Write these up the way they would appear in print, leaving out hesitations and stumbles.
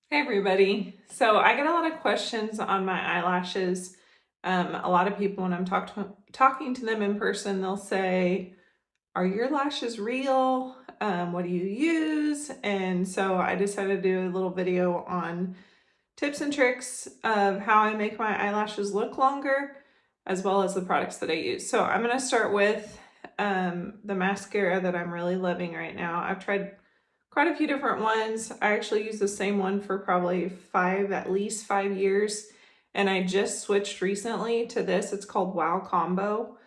Hey everybody. So I get a lot of questions on my eyelashes. A lot of people when I'm talking to them in person, they'll say, "Are your lashes real? What do you use?" And so I decided to do a little video on tips and tricks of how I make my eyelashes look longer, as well as the products that I use. So I'm going to start with the mascara that I'm really loving right now. I've tried quite a few different ones. I actually use the same one for probably at least 5 years. And I just switched recently to this. It's called Wow Combo.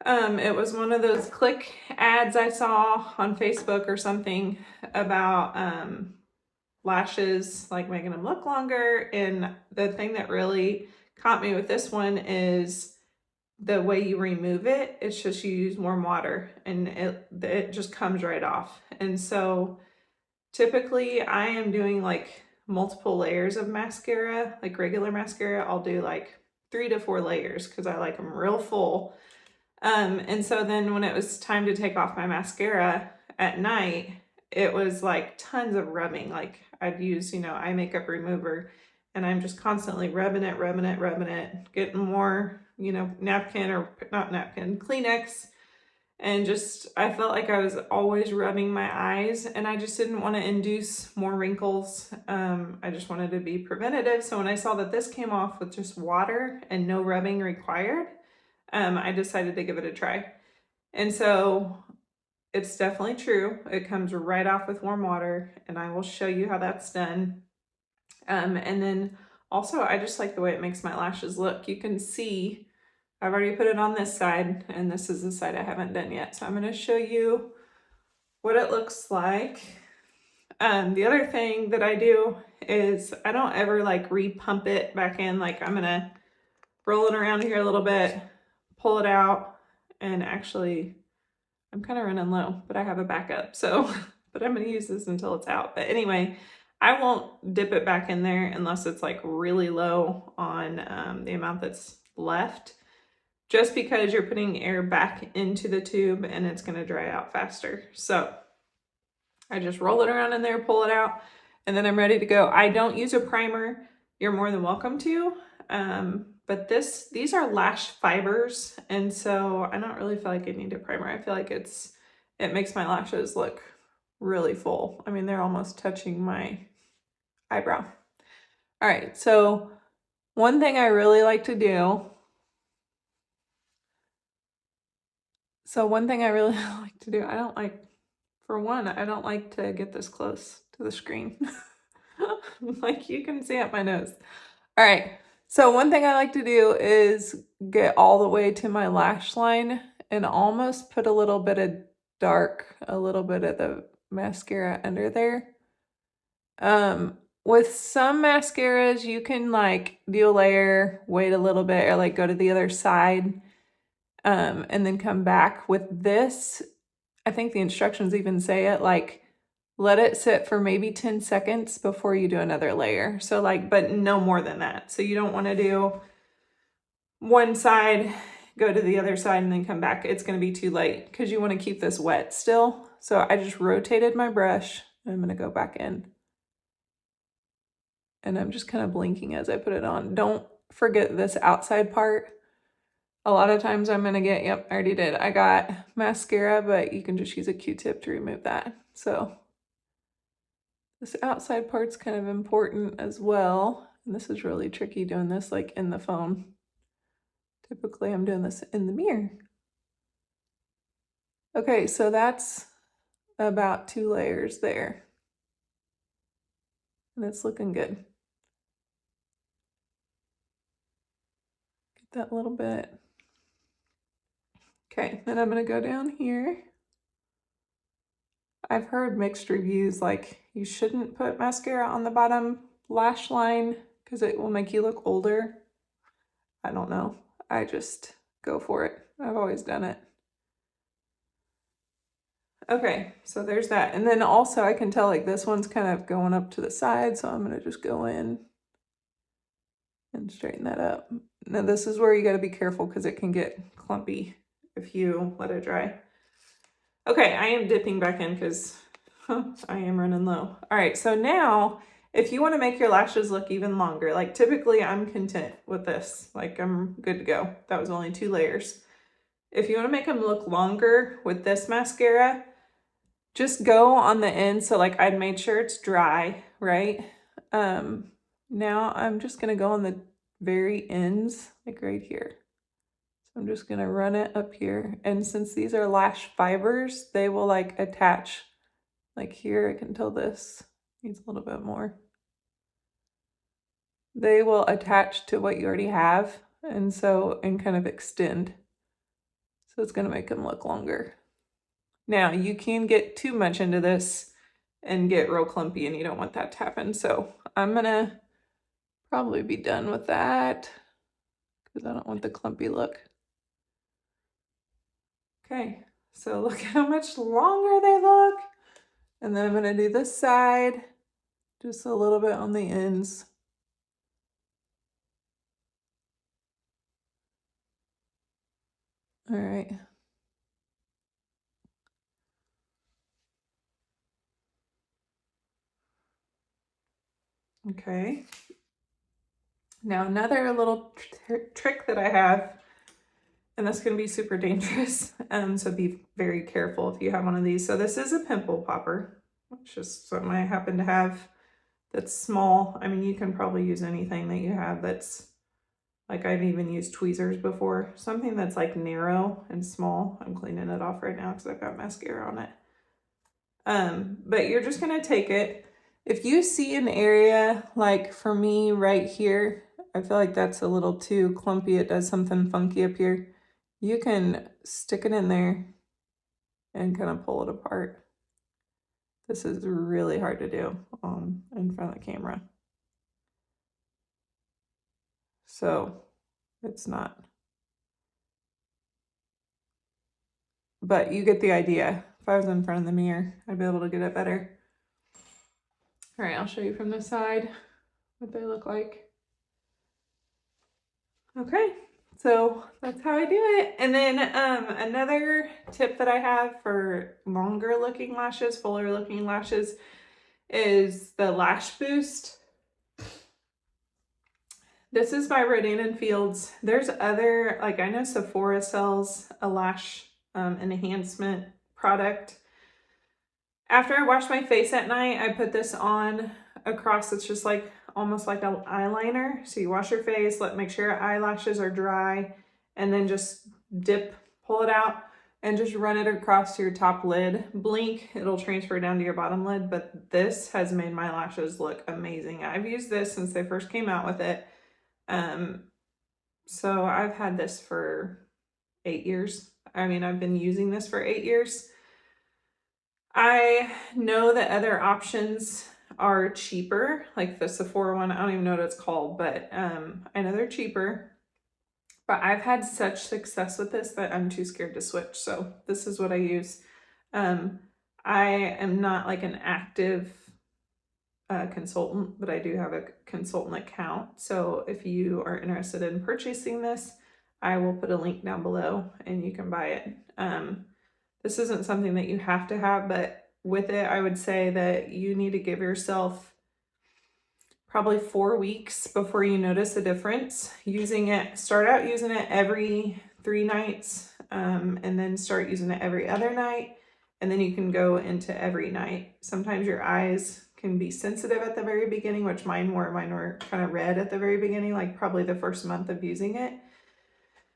It was one of those click ads I saw on Facebook or something about lashes, like making them look longer. And the thing that really caught me with this one is the way you remove it. It's just you use warm water and it just comes right off. And so typically I am doing like multiple layers of mascara, like regular mascara. I'll do like 3 to 4 layers because I like them real full. And so then when it was time to take off my mascara at night, it was like tons of rubbing. Like I'd use, eye makeup remover, and I'm just constantly rubbing it, getting more, napkin or not napkin, Kleenex. And just, I felt like I was always rubbing my eyes, and I just didn't want to induce more wrinkles. I just wanted to be preventative. So when I saw that this came off with just water and no rubbing required, I decided to give it a try. And so it's definitely true. It comes right off with warm water, and I will show you how that's done. And then also, I just like the way it makes my lashes look. You can see I've already put it on this side, and this is the side I haven't done yet. So I'm going to show you what it looks like. The other thing that I do is I don't ever like repump it back in. Like I'm going to roll it around here a little bit, pull it out, and actually I'm kind of running low, but I have a backup. So, but I'm going to use this until it's out. But anyway, I won't dip it back in there unless it's like really low on the amount that's left, just because you're putting air back into the tube and it's going to dry out faster. So I just roll it around in there, pull it out, and then I'm ready to go. I don't use a primer. You're more than welcome to. But these are lash fibers, and so I don't really feel like I need a primer. I feel like it makes my lashes look really full. I mean, they're almost touching my eyebrow. All right, so one thing I really like to do. I don't like, for one, I don't like to get this close to the screen. Like you can see up my nose. All right. So one thing I like to do is get all the way to my lash line and almost put a little bit of the mascara under there. With some mascaras, you can like do a layer, wait a little bit, or like go to the other side, and then come back. With this, I think the instructions even say it like, let it sit for maybe 10 seconds before you do another layer. So like, but no more than that. So you don't want to do one side, go to the other side, and then come back. It's going to be too late because you want to keep this wet still. So I just rotated my brush. I'm going to go back in. And I'm just kind of blinking as I put it on. Don't forget this outside part. A lot of times I'm going to get, yep, I already did. I got mascara, but you can just use a Q-tip to remove that. So this outside part's kind of important as well. And this is really tricky doing this like in the phone. Typically I'm doing this in the mirror. Okay, so that's about 2 layers there. And it's looking good. Get that little bit. Okay, then I'm gonna go down here. I've heard mixed reviews like you shouldn't put mascara on the bottom lash line because it will make you look older. I don't know. I just go for it. I've always done it. Okay, so there's that. And then also I can tell like this one's kind of going up to the side, so I'm gonna just go in and straighten that up. Now this is where you gotta be careful because it can get clumpy if you let it dry. Okay, I am dipping back in because I am running low. All right, so now If you want to make your lashes look even longer, like typically I'm content with this, like I'm good to go. That was only 2 layers. If you want to make them look longer with this mascara, just go on the end. So like I'd made sure it's dry, right? Now I'm just gonna go on the very ends, like right here. So I'm just gonna run it up here. And since these are lash fibers, they will like attach. Like here, I can tell this needs a little bit more. They will attach to what you already have, and kind of extend. So it's gonna make them look longer. Now you can get too much into this and get real clumpy, and you don't want that to happen. So I'm gonna probably be done with that because I don't want the clumpy look. Okay, so look how much longer they look. And then I'm gonna do this side, just a little bit on the ends. All right. Okay. Now another little trick that I have, and that's going to be super dangerous, so be very careful if you have one of these. So this is a pimple popper, which is something I happen to have that's small. I mean, you can probably use anything that you have that's, like I've even used tweezers before. Something that's like narrow and small. I'm cleaning it off right now because I've got mascara on it. But you're just going to take it. If you see an area, like for me right here, I feel like that's a little too clumpy. It does something funky up here. You can stick it in there and kind of pull it apart. This is really hard to do in front of the camera. So it's not. But you get the idea. If I was in front of the mirror, I'd be able to get it better. All right, I'll show you from this side what they look like. Okay, so that's how I do it. And then another tip that I have for longer looking lashes, fuller looking lashes, is the Lash Boost. This is by Rodan and Fields. There's other, like I know Sephora sells a lash enhancement product. After I wash my face at night, I put this on across. It's just like almost like an eyeliner. So you wash your face, make sure your eyelashes are dry, and then just pull it out, and just run it across your top lid. Blink, it'll transfer down to your bottom lid, but this has made my lashes look amazing. I've used this since they first came out with it. So I've had this for 8 years. I mean, I've been using this for 8 years. I know that other options are cheaper, like the Sephora one. I don't even know what it's called, but I know they're cheaper. But I've had such success with this that I'm too scared to switch. So this is what I use. I am not like an active consultant, but I do have a consultant account. So if you are interested in purchasing this, I will put a link down below and you can buy it. This isn't something that you have to have, but with it, I would say that you need to give yourself probably 4 weeks before you notice a difference. Using it, start out using it every 3 nights, and then start using it every other night, and then you can go into every night. Sometimes your eyes can be sensitive at the very beginning, which mine were kind of red at the very beginning, like probably the first month of using it.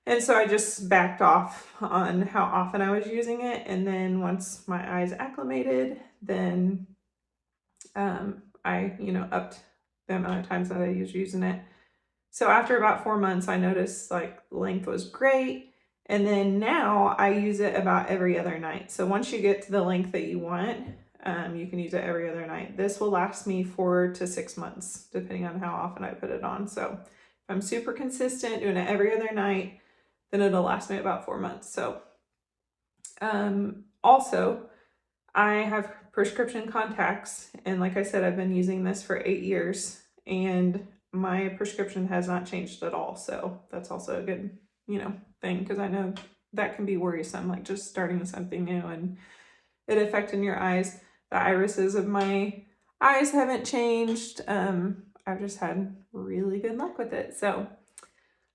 And so I just backed off on how often I was using it. And then once my eyes acclimated, then I, upped the amount of times that I was using it. So after about 4 months, I noticed like length was great. And then now I use it about every other night. So once you get to the length that you want, you can use it every other night. This will last me 4 to 6 months, depending on how often I put it on. So if I'm super consistent, doing it every other night, then it'll last me about 4 months. So also, I have prescription contacts, and like I said, I've been using this for 8 years, and my prescription has not changed at all. So that's also a good, thing, because I know that can be worrisome, like just starting something new and it affecting your eyes. The irises of my eyes haven't changed. I've just had really good luck with it. So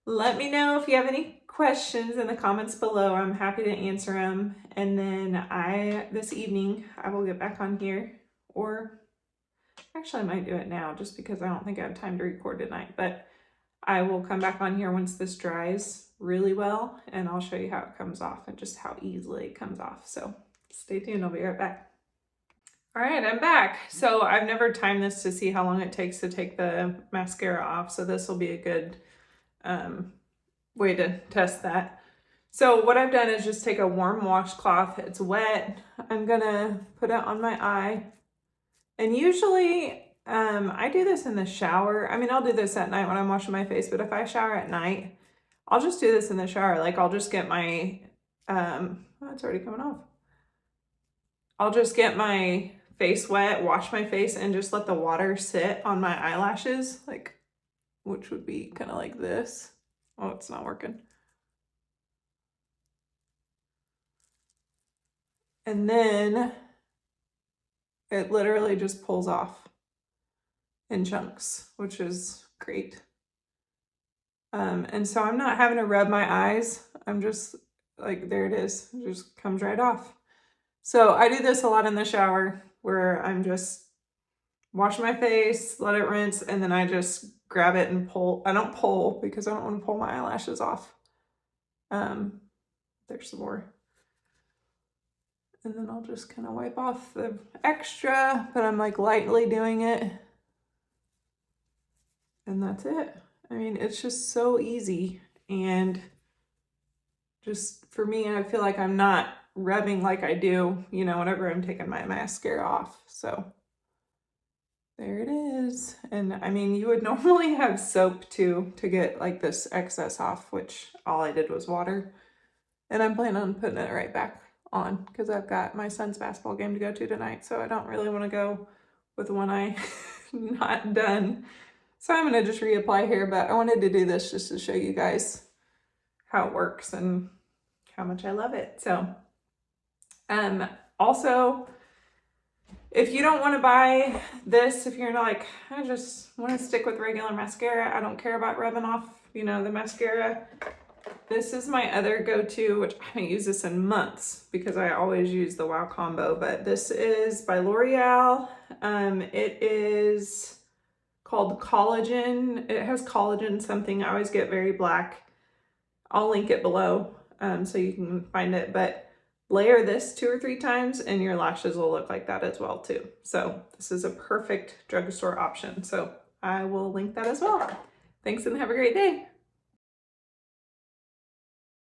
let me know if you have any questions in the comments below. I'm happy to answer them. And then this evening, I will get back on here, or actually I might do it now just because I don't think I have time to record tonight, but I will come back on here once this dries really well, and I'll show you how it comes off and just how easily it comes off. So stay tuned, I'll be right back. All right, I'm back. So I've never timed this to see how long it takes to take the mascara off. So this will be a good way to test that. So what I've done is just take a warm washcloth. It's wet. I'm gonna put it on my eye. And usually I do this in the shower. I mean, I'll do this at night when I'm washing my face, but if I shower at night, I'll just do this in the shower. Like I'll just get my, oh, it's already coming off. I'll just get my face wet, wash my face, and just let the water sit on my eyelashes, like, which would be kind of like this. Oh, it's not working. And then it literally just pulls off in chunks, which is great. And so I'm not having to rub my eyes. I'm just like, there it is. It just comes right off. So I do this a lot in the shower where I'm just wash my face, let it rinse, and then I just grab it and pull. I don't pull because I don't want to pull my eyelashes off. There's some more. And then I'll just kind of wipe off the extra, but I'm like lightly doing it. And that's it. I mean, it's just so easy. And just for me, I feel like I'm not rubbing like I do, you know, whenever I'm taking my mascara off. So there it is. And I mean, you would normally have soap too to get like this excess off, which all I did was water. And I'm planning on putting it right back on because I've got my son's basketball game to go to tonight. So I don't really want to go with one eye not done. So I'm going to just reapply here, but I wanted to do this just to show you guys how it works and how much I love it. So also, if you don't want to buy this, if you're like, I just want to stick with regular mascara, I don't care about rubbing off, you know, the mascara, this is my other go-to, which I haven't used this in months because I always use the Wow Combo, but this is by L'Oreal. It is called Collagen. It has collagen something. I always get very black. I'll link it below so you can find it, but layer this 2 or 3 times and your lashes will look like that as well too. So this is a perfect drugstore option. So I will link that as well. Thanks and have a great day.